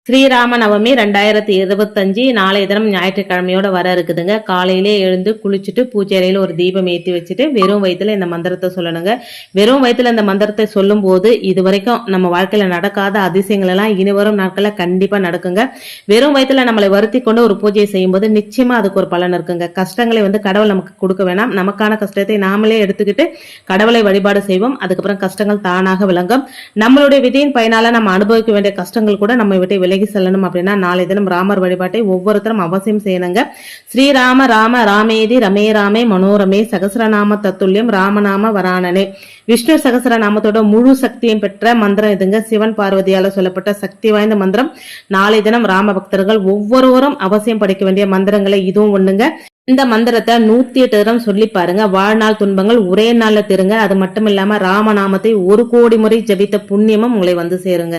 ஸ்ரீராம நவமி 2025 நாளைய தினம் ஞாயிற்றுக்கிழமையோட வர இருக்குதுங்க. காலையிலே எழுந்து குளிச்சுட்டு பூஜை அறையில ஒரு தீபம் ஏற்றி வச்சுட்டு வெறும் வயிற்றுல இந்த மந்திரத்தை சொல்லணுங்க. வெறும் வயிற்றுல இந்த மந்திரத்தை சொல்லும் போது இது வரைக்கும் நம்ம வாழ்க்கையில நடக்காத அதிசயங்கள் எல்லாம் இனி வரும் நாட்கள்ல கண்டிப்பா நடக்குங்க. வெறும் வயிற்றுல நம்மளை வருத்தி கொண்டு ஒரு பூஜையை செய்யும் போது நிச்சயமா அதுக்கு ஒரு பலன் இருக்குங்க. கஷ்டங்களை கடவுள் நமக்கு கொடுக்க வேணாம், நமக்கான கஷ்டத்தை நாமளே எடுத்துக்கிட்டு கடவுளை வழிபாடு செய்வோம். அதுக்கப்புறம் கஷ்டங்கள் தானாக விளங்கும். நம்மளுடைய விதியின் பயனால நம்ம அனுபவிக்க வேண்டிய கஷ்டங்கள் கூட நம்ம விட்டு விலகி செல்லணும் அப்படின்னா நாளை தினம் ராமர் வழிபாட்டை ஒவ்வொருத்தரும் அவசியம் செய்யணுங்க. ஸ்ரீராம ராம ராமேதி ரமே ராமே மனோரமே சகசரநாம தத்துல்யம் ராமநாம வரானனே. விஷ்ணு சகசரநாமத்தோட முழு சக்தியும் பெற்ற மந்திரம் இதுங்க. சிவன் பார்வதியால சொல்லப்பட்ட சக்தி வாய்ந்த மந்திரம். நாளை தினம் ராம பக்தர்கள் ஒவ்வொருவரும் அவசியம் படிக்க வேண்டிய மந்திரங்களை இதுவும் ஒண்ணுங்க. இந்த மந்திரத்தை 108 தடவை சொல்லி பாருங்க. வாழ்நாள் துன்பங்கள் ஒரே நாள்ல தருங்க. அது மட்டும் இல்லாம ராமநாமத்தை 1 கோடி முறை ஜபித்த புண்ணியமும் உங்களை வந்து சேருங்க.